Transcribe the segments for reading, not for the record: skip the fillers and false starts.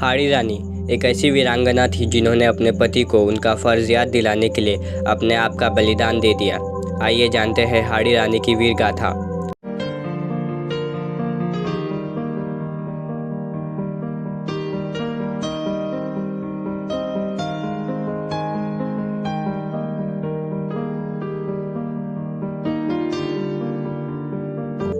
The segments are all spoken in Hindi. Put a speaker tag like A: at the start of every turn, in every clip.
A: हाड़ी रानी एक ऐसी वीरांगना थी जिन्होंने अपने पति को उनका फ़र्ज़ याद दिलाने के लिए अपने आप का बलिदान दे दिया। आइए जानते हैं हाड़ी रानी की वीर गाथा।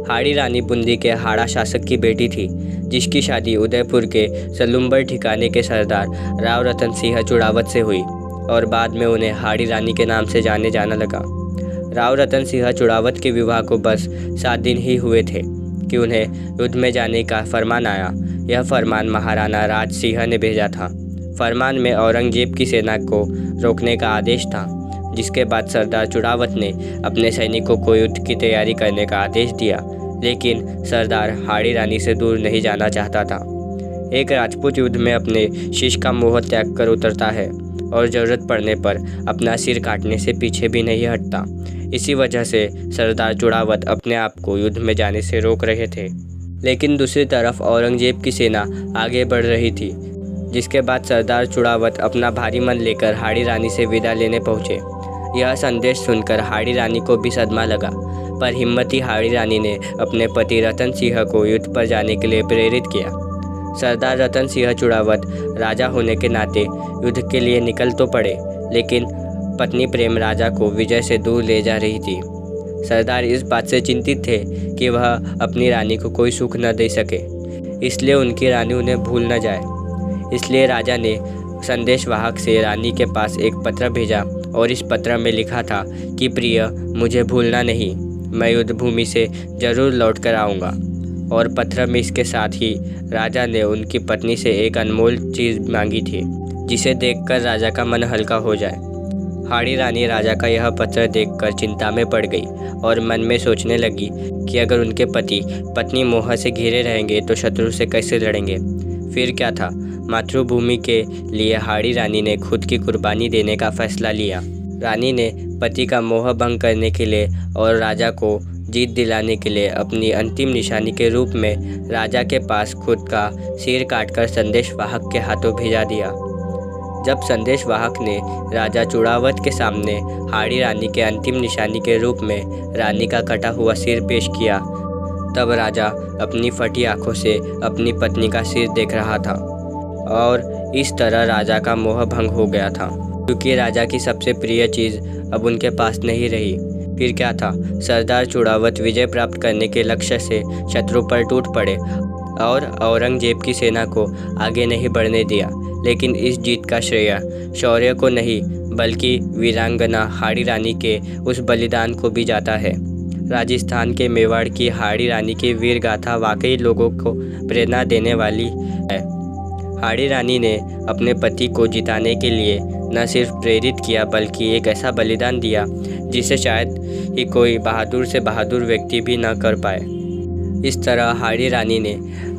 A: हाड़ी रानी बूंदी के हाड़ा शासक की बेटी थी, जिसकी शादी उदयपुर के सलुम्बर ठिकाने के सरदार राव रतन सिंह चुड़ावत से हुई और बाद में उन्हें हाड़ी रानी के नाम से जाने जाना लगा। राव रतन सिंह चुड़ावत के विवाह को बस 7 दिन ही हुए थे कि उन्हें युद्ध में जाने का फरमान आया। यह फरमान महाराणा राज सिंह ने भेजा था। फरमान में औरंगजेब की सेना को रोकने का आदेश था, जिसके बाद सरदार चुड़ावत ने अपने सैनिकों को युद्ध की तैयारी करने का आदेश दिया, लेकिन सरदार हाड़ी रानी से दूर नहीं जाना चाहता था। एक राजपूत युद्ध में अपने शीश का मोह त्याग कर उतरता है और ज़रूरत पड़ने पर अपना सिर काटने से पीछे भी नहीं हटता। इसी वजह से सरदार चुड़ावत अपने आप को युद्ध में जाने से रोक रहे थे, लेकिन दूसरी तरफ औरंगजेब की सेना आगे बढ़ रही थी, जिसके बाद सरदार चुड़ावत अपना भारी मन लेकर हाड़ी रानी से विदा लेने पहुँचे। यह संदेश सुनकर हाड़ी रानी को भी सदमा लगा, पर हिम्मती हाड़ी रानी ने अपने पति रतन सिंह को युद्ध पर जाने के लिए प्रेरित किया। सरदार रतन सिंह चुड़ावत राजा होने के नाते युद्ध के लिए निकल तो पड़े, लेकिन पत्नी प्रेम राजा को विजय से दूर ले जा रही थी। सरदार इस बात से चिंतित थे कि वह अपनी रानी को कोई सुख न दे सके, इसलिए उनकी रानी उन्हें भूल न जाए। इसलिए राजा ने संदेशवाहक से रानी के पास एक पत्र भेजा और इस पत्र में लिखा था कि प्रिय, मुझे भूलना नहीं, मैं युद्ध भूमि से ज़रूर लौट कर आऊँगा। और पत्र में इसके साथ ही राजा ने उनकी पत्नी से एक अनमोल चीज़ मांगी थी, जिसे देखकर राजा का मन हल्का हो जाए। हाड़ी रानी राजा का यह पत्र देखकर चिंता में पड़ गई और मन में सोचने लगी कि अगर उनके पति पत्नी मोह से घिरे रहेंगे तो शत्रु से कैसे लड़ेंगे। फिर क्या था, मातृभूमि के लिए हाड़ी रानी ने खुद की कुर्बानी देने का फैसला लिया। रानी ने पति का मोह भंग करने के लिए और राजा को जीत दिलाने के लिए अपनी अंतिम निशानी के रूप में राजा के पास खुद का सिर काटकर संदेशवाहक के हाथों भेजा दिया। जब संदेशवाहक ने राजा चुड़ावत के सामने हाड़ी रानी के अंतिम निशानी के रूप में रानी का कटा हुआ सिर पेश किया, तब राजा अपनी फटी आंखों से अपनी पत्नी का सिर देख रहा था और इस तरह राजा का मोह भंग हो गया था, क्योंकि राजा की सबसे प्रिय चीज़ अब उनके पास नहीं रही। फिर क्या था, सरदार चुड़ावत विजय प्राप्त करने के लक्ष्य से शत्रु पर टूट पड़े और औरंगजेब की सेना को आगे नहीं बढ़ने दिया। लेकिन इस जीत का श्रेय शौर्य को नहीं, बल्कि वीरांगना हाड़ी रानी के उस बलिदान को भी जाता है। राजस्थान के मेवाड़ की हाड़ी रानी की वीर गाथा वाकई लोगों को प्रेरणा देने वाली है। हाड़ी रानी ने अपने पति को जिताने के लिए न सिर्फ प्रेरित किया, बल्कि एक ऐसा बलिदान दिया जिसे शायद ही कोई बहादुर से बहादुर व्यक्ति भी न कर पाए। इस तरह हाड़ी रानी ने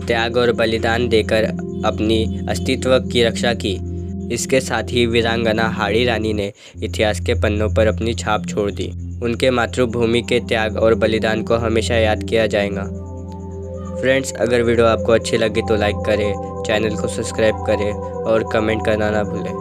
A: त्याग और बलिदान देकर अपनी अस्तित्व की रक्षा की। इसके साथ ही वीरांगना हाड़ी रानी ने इतिहास के पन्नों पर अपनी छाप छोड़ दी। उनके मातृभूमि के त्याग और बलिदान को हमेशा याद किया जाएगा। फ्रेंड्स, अगर वीडियो आपको अच्छी लगी तो लाइक करें, चैनल को सब्सक्राइब करें और कमेंट करना ना भूलें।